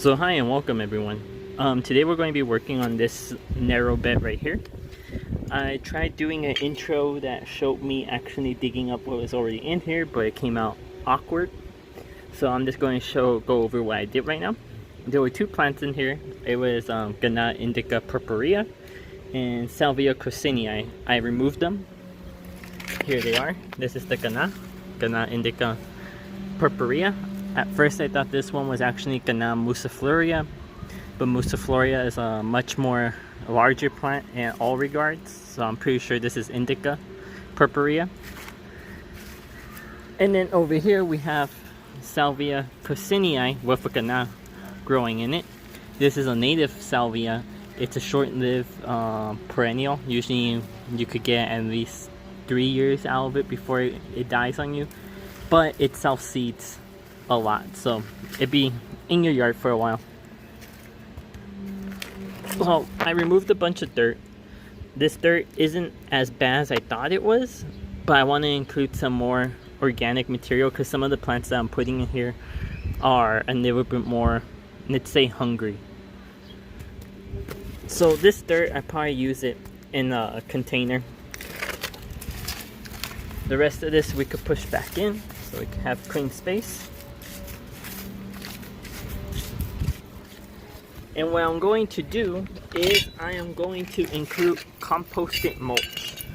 So hi and welcome everyone. Today we're going to be working on this narrow bed right here. I tried doing an intro that showed me actually digging up what was already in here, but it came out awkward. So I'm just going to go over what I did right now. There were two plants in here. It was Ghana indica purpurea and Salvia coccinei. I removed them. Here they are. This is the Ghana indica purpurea. At first I thought this one was actually Ghana musciflorea, but musciflorea is a much more larger plant in all regards, so I'm pretty sure this is indica purpurea. And then over here we have Salvia coccinei with a Ghana growing in it. This is a native salvia. It's a short-lived perennial. Usually you could get at least 3 years out of it before it dies on you, but it self-seeds a lot, so it'd be in your yard for a while. Well, I removed a bunch of dirt. This dirt isn't as bad as I thought it was, but I want to include some more organic material because some of the plants that I'm putting in here are a little bit more, let's say, hungry. So this dirt, I probably use it in a container. The rest of this we could push back in so we can have clean space. And what I'm going to do is I am going to include composted mulch.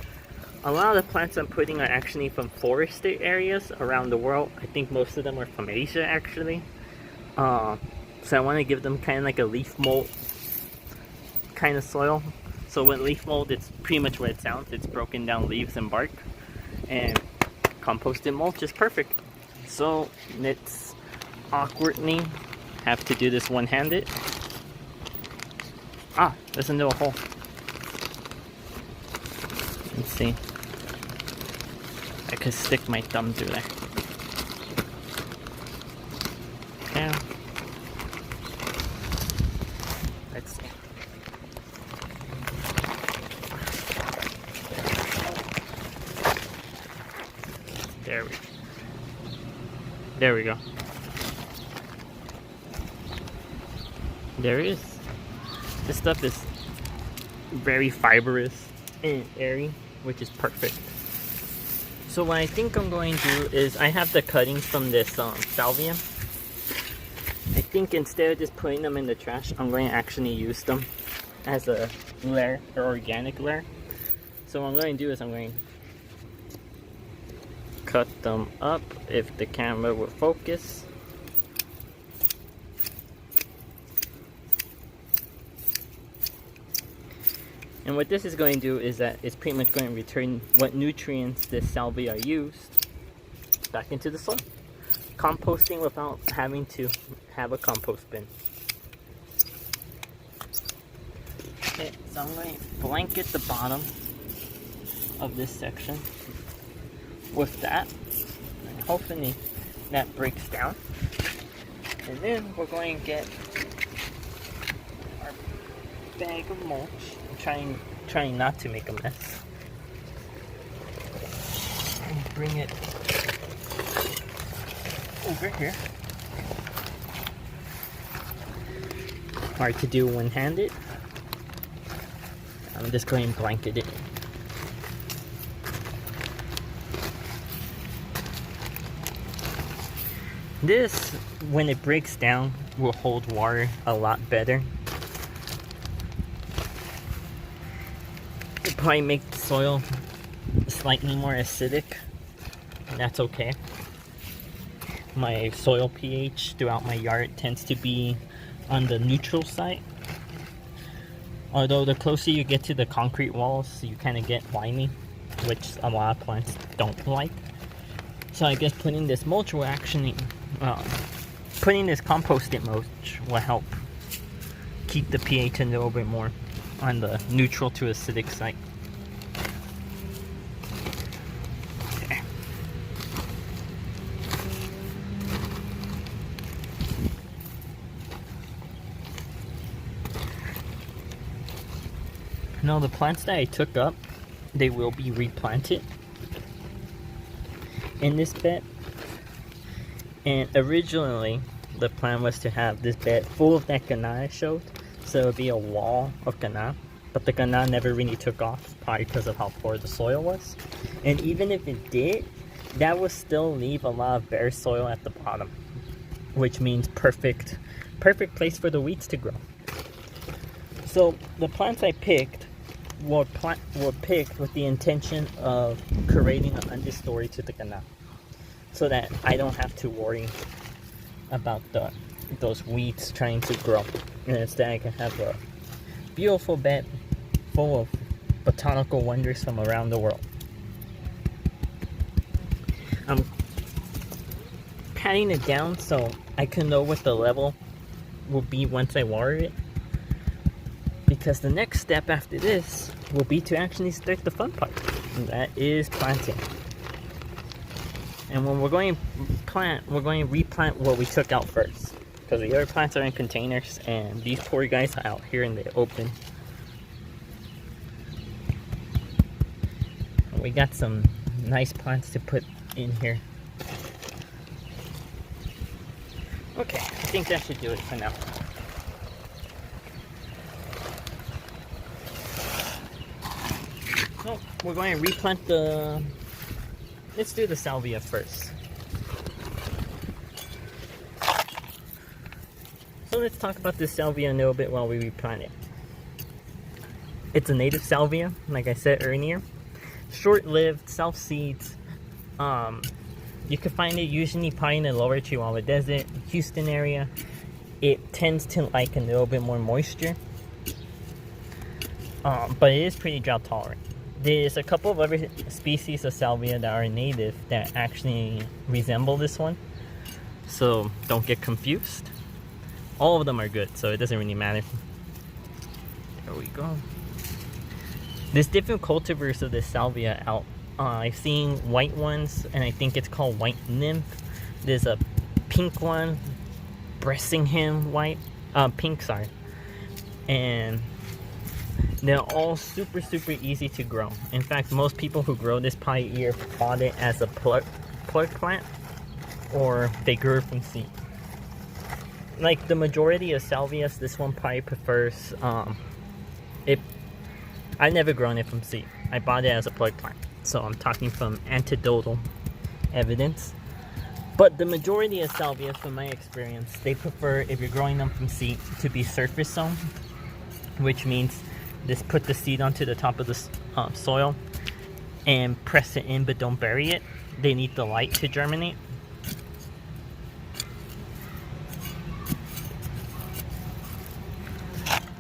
A lot of the plants I'm putting are actually from forested areas around the world. I think most of them are from Asia actually. So I want to give them kind of like a leaf mold kind of soil. So with leaf mold, it's pretty much what it sounds. It's broken down leaves and bark. And composted mulch is perfect. So let's awkwardly have to do this one-handed. Ah, there's a little hole. Let's see. I could stick my thumb through there. Yeah. Let's see. There we go. There it is. This stuff is very fibrous and airy, which is perfect. So what I think I'm going to do is, I have the cuttings from this salvia. I think instead of just putting them in the trash, I'm going to actually use them as a layer, or organic layer. So what I'm going to do is I'm going to cut them up if the camera will focus. And what this is going to do is that it's pretty much going to return what nutrients this salvia used back into the soil. Composting without having to have a compost bin. Okay, so I'm going to blanket the bottom of this section with that. And hopefully that breaks down. And then we're going to get our bag of mulch. Trying not to make a mess. And bring it over here. Hard to do one-handed. I'm just going to blanket it. This, when it breaks down, will hold water a lot better. Probably make the soil slightly more acidic. That's okay. My soil pH throughout my yard tends to be on the neutral side. Although the closer you get to the concrete walls, you kind of get limey, which a lot of plants don't like. So I guess putting this mulch will actually, putting this composted mulch will help keep the pH a little bit more on the neutral to acidic side. Okay. Now the plants that I took up, they will be replanted in this bed. And originally the plan was to have this bed full of that gana I showed. So it would be a wall of gana. But the gana never really took off, probably because of how poor the soil was. And even if it did, that would still leave a lot of bare soil at the bottom, which means perfect place for the weeds to grow. So the plants I picked were picked with the intention of creating an understory to the gana, so that I don't have to worry about those weeds trying to grow, and instead I can have a beautiful bed full of botanical wonders from around the world. I'm patting it down so I can know what the level will be once I water it, because the next step after this will be to actually start the fun part, and that is planting. And when we're going to plant, we're going to replant what we took out first, because the other plants are in containers and these poor guys are out here in the open. And we got some nice plants to put in here. Okay, I think that should do it for now. So we're going to replant the... Let's do the salvia first. So let's talk about this salvia a little bit while we replant it. It's a native salvia, like I said earlier. Short-lived, self-seeds. You can find it usually probably in the lower Chihuahua Desert, Houston area. It tends to like a little bit more moisture. But it is pretty drought tolerant. There's a couple of other species of salvia that are native that actually resemble this one, so don't get confused. All of them are good, so it doesn't really matter. There we go. There's different cultivars of this salvia out. I've seen white ones, and I think it's called white nymph. There's a pink one, Bressingham white, pink, sorry. And they're all super easy to grow. In fact, most people who grow this probably either bought it as a plug plant, or they grew it from seed. Like the majority of salvias, this one probably prefers I've never grown it from seed. I bought it as a plug plant, so I'm talking from anecdotal evidence. But the majority of salvias, from my experience, they prefer, if you're growing them from seed, to be surface sown, which means just put the seed onto the top of the soil and press it in, but don't bury it. They need the light to germinate.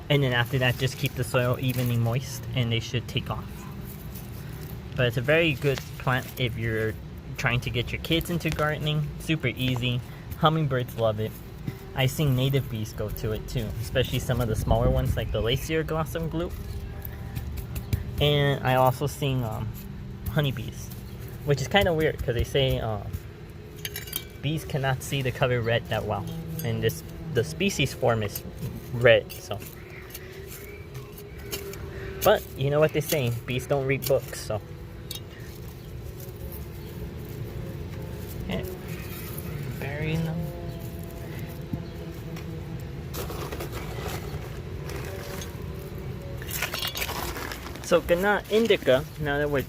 And then after that, just keep the soil evenly moist and they should take off. But it's a very good plant if you're trying to get your kids into gardening. Super easy. Hummingbirds love it. I've seen native bees go to it too, especially some of the smaller ones like the Lacier glossum gloop. And I also seen honeybees, which is kind of weird because they say bees cannot see the color red that well, and the species form is red. So, but you know what they say, bees don't read books, so. Okay. Burying them. So Gana indica, now that we're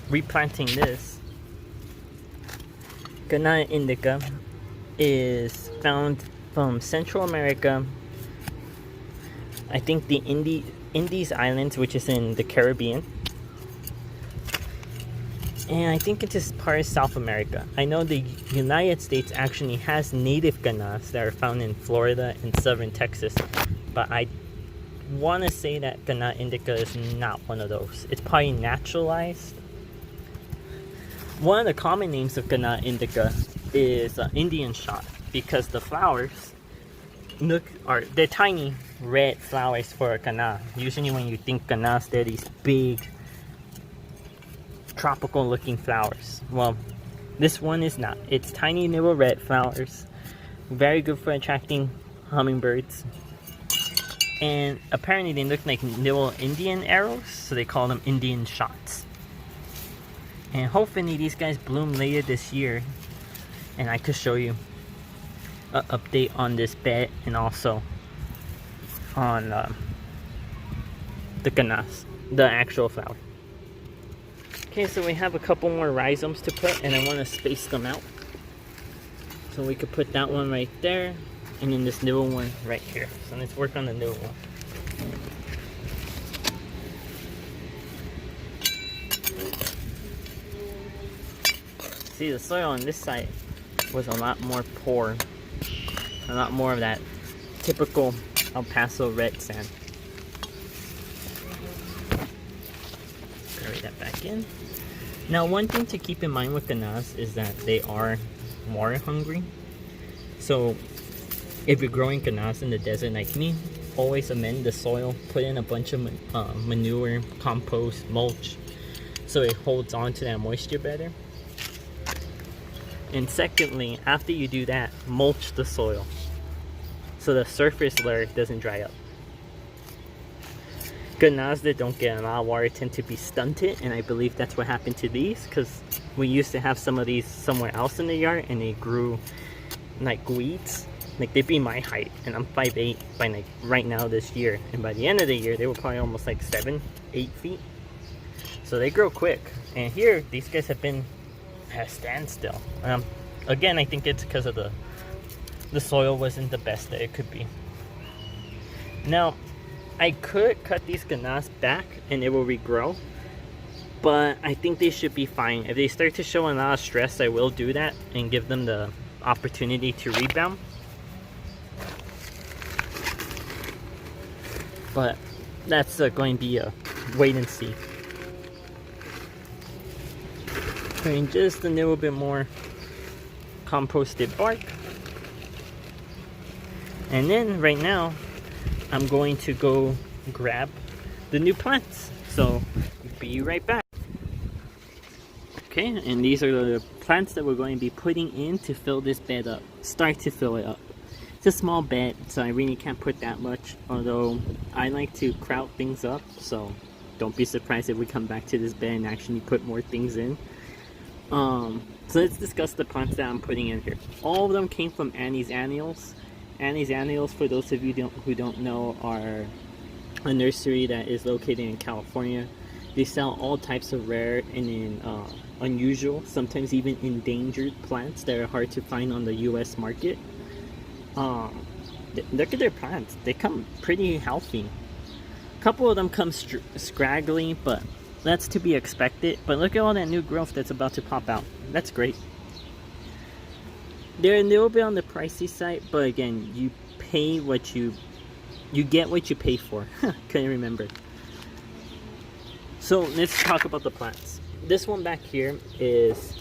replanting this, Gana indica is found from Central America, I think the Indies Islands, which is in the Caribbean, and I think it's just part of South America. I know the United States actually has native Ganas that are found in Florida and southern Texas, but I want to say that Gana indica is not one of those. It's probably naturalized. One of the common names of Gana indica is Indian shot, because the flowers they're tiny red flowers for a Gana. Usually when you think Ganas, they're these big tropical looking flowers. Well, this one is not. It's tiny little red flowers, very good for attracting hummingbirds. And apparently they look like little Indian arrows, so they call them Indian shots. And hopefully these guys bloom later this year, and I could show you an update on this bed and also on the ganas, the actual flower. Okay, so we have a couple more rhizomes to put, and I want to space them out. So we could put that one right there, and then this new one right here. So let's work on the new one. See, the soil on this side was a lot more poor, a lot more of that typical El Paso red sand. Bury that back in. Now, one thing to keep in mind with ganas is that they are water hungry. So if you're growing ganas in the desert like me, always amend the soil, put in a bunch of manure, compost, mulch, so it holds on to that moisture better. And secondly, after you do that, mulch the soil so the surface layer doesn't dry up. Ganas that don't get a lot of water tend to be stunted, and I believe that's what happened to these, because we used to have some of these somewhere else in the yard and they grew like weeds. Like, they'd be my height, and I'm 5'8" by like right now this year, and by the end of the year they were probably almost like 7-8 feet. So they grow quick. And here these guys have been at a standstill. Again, I think it's because of the soil wasn't the best that it could be. Now, I could cut these ganas back and it will regrow, but I think they should be fine. If they start to show a lot of stress, I will do that and give them the opportunity to rebound. But that's going to be a wait and see. Putting just a little bit more composted bark. And then right now, I'm going to go grab the new plants. So, be right back. Okay, and these are the plants that we're going to be putting in to fill this bed up. Start to fill it up. It's a small bed, so I really can't put that much. Although, I like to crowd things up. So, don't be surprised if we come back to this bed and actually put more things in. So let's discuss the plants that I'm putting in here. All of them came from Annie's Annuals. Annie's Annuals, for those of you who don't know, are a nursery that is located in California. They sell all types of rare and unusual, sometimes even endangered plants that are hard to find on the US market. Look at their plants. They come pretty healthy. A couple of them come scraggly, but that's to be expected. But look at all that new growth that's about to pop out. That's great. They're a little bit on the pricey side, but again, you pay what you get what you pay for. Couldn't remember. So let's talk about the plants. This one back here is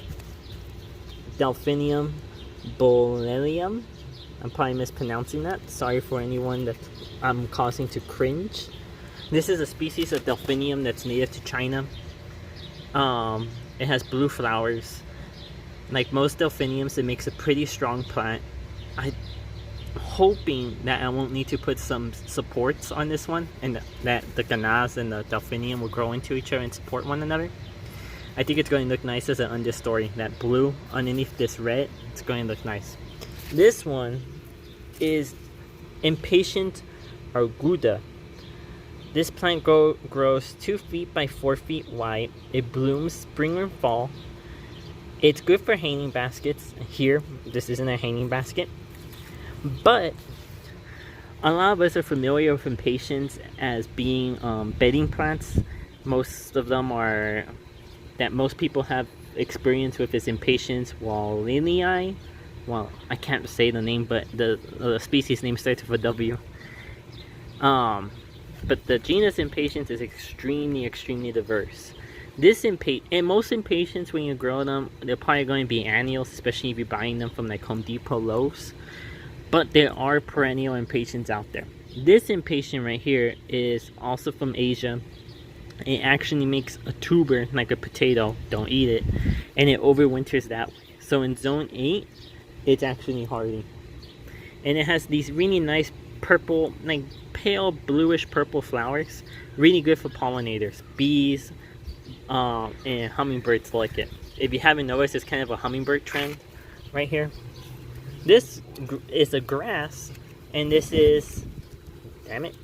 Delphinium bolerium. I'm probably mispronouncing that. Sorry for anyone that I'm causing to cringe. This is a species of Delphinium that's native to China. It has blue flowers. Like most Delphiniums, it makes a pretty strong plant. I'm hoping that I won't need to put some supports on this one, and that the ganas and the Delphinium will grow into each other and support one another. I think it's going to look nice as an understory. That blue underneath this red, it's going to look nice. This one is Impatient Arguda. This plant grows 2 feet by 4 feet wide. It blooms spring and fall. It's good for hanging baskets. Here, this isn't a hanging basket. But a lot of us are familiar with impatiens as being bedding plants. Most of them are, that most people have experience with, is Impatiens wallinii. Well, I can't say the name, but the species name starts with a W. But the genus Impatiens is extremely diverse. And most Impatiens, when you grow them, they're probably going to be annuals, especially if you're buying them from like Home Depot, Lowe's. But there are perennial Impatiens out there. This Impatien right here is also from Asia. It actually makes a tuber like a potato. Don't eat it. And it overwinters that way. So in zone 8, it's actually hardy. And it has these really nice purple, like pale bluish purple flowers. Really good for pollinators. Bees and hummingbirds like it. If you haven't noticed, it's kind of a hummingbird trend right here. This is a grass, and this is, damn it,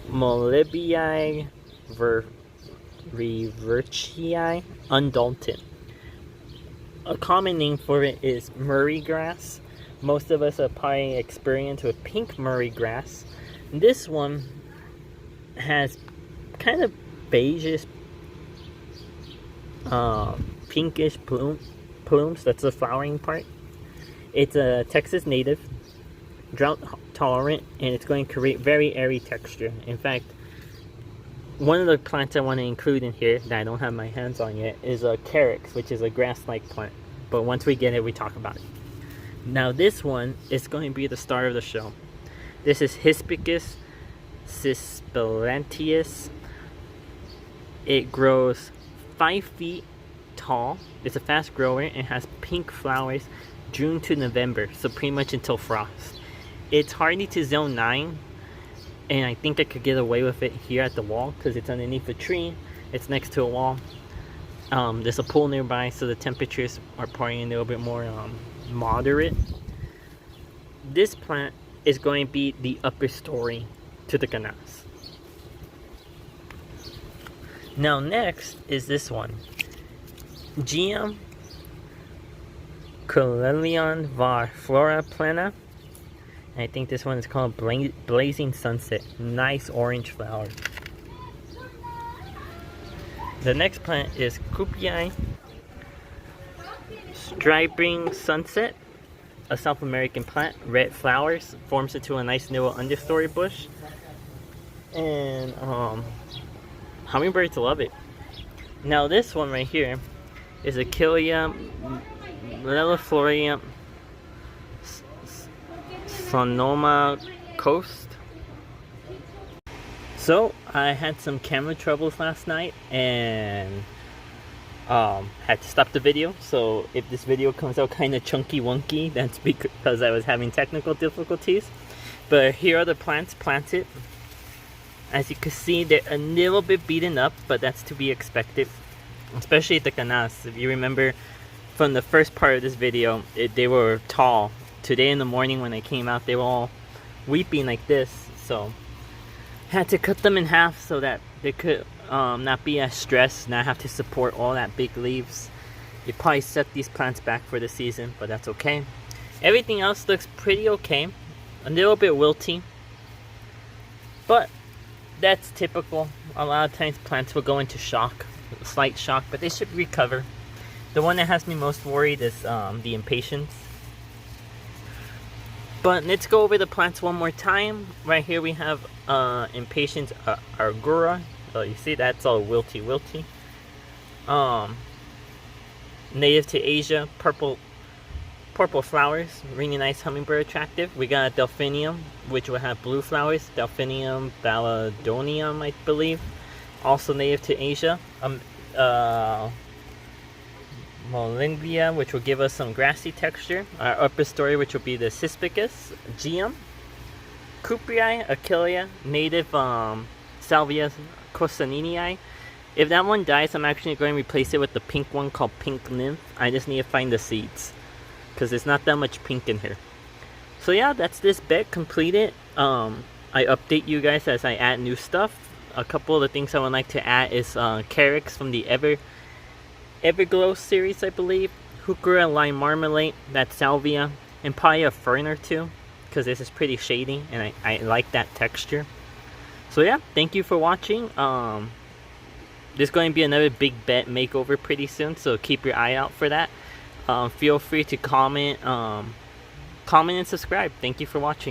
Molybia revertii undulton. A common name for it is Murray grass. Most of us have probably experienced with pink Murray grass. This one has kind of beigeish, pinkish plumes. That's the flowering part. It's a Texas native, drought tolerant, and it's going to create very airy texture. In fact, one of the plants I want to include in here that I don't have my hands on yet is a carex, which is a grass-like plant. But once we get it, we talk about it. Now this one is going to be the star of the show. This is Hispicus cispellantius. It grows 5 feet tall. It's a fast grower and has pink flowers June to November, so pretty much until frost. It's hardy to zone 9, and I think I could get away with it here at the wall because it's underneath a tree. It's next to a wall. There's a pool nearby, so the temperatures are probably a little bit more moderate. This plant is going to be the upper story to the canals. Now next is this one, Geum Colelion var Flora Plana. I think this one is called Blazing Sunset. Nice orange flower. The next plant is Cupii Striping Sunset, a South American plant. Red flowers, forms into a nice little understory bush. And hummingbirds love it. Now this one right here is Achillea Lelifloria Sonoma Coast. So I had some camera troubles last night and had to stop the video. So if this video comes out kind of chunky wonky, that's because I was having technical difficulties. But here are the plants planted. As you can see, they're a little bit beaten up, but that's to be expected, especially the canas. If you remember from the first part of this video, they were tall. Today in the morning when I came out, they were all weeping like this, so had to cut them in half so that they could not be as stressed, not have to support all that big leaves. You probably set these plants back for the season, but that's okay. Everything else looks pretty okay, a little bit wilty, but that's typical. A lot of times plants will go into shock, slight shock, but they should recover. The one that has me most worried is the impatiens. But let's go over the plants one more time. Right here we have Impatiens argura. Oh, you see that's all wilty. Native to Asia, purple flowers, really nice hummingbird attractive. We got a Delphinium, which will have blue flowers. Delphinium balladonium, I believe, also native to Asia. Molybia, which will give us some grassy texture. Our upper story, which will be the Hispicus, Geum, Cupii, Achillea, native Salvia cosaninii. If that one dies, I'm actually going to replace it with the pink one called Pink Nymph. I just need to find the seeds because there's not that much pink in here. So yeah, that's this bed completed. I update you guys as I add new stuff. A couple of the things I would like to add is carex from the Everglow series, I believe. Heuchera lime marmalade, that's salvia, and probably a fern or two, because this is pretty shady and I like that texture. So yeah, thank you for watching. There's going to be another big bed makeover pretty soon, so keep your eye out for that. Feel free to comment and subscribe. Thank you for watching.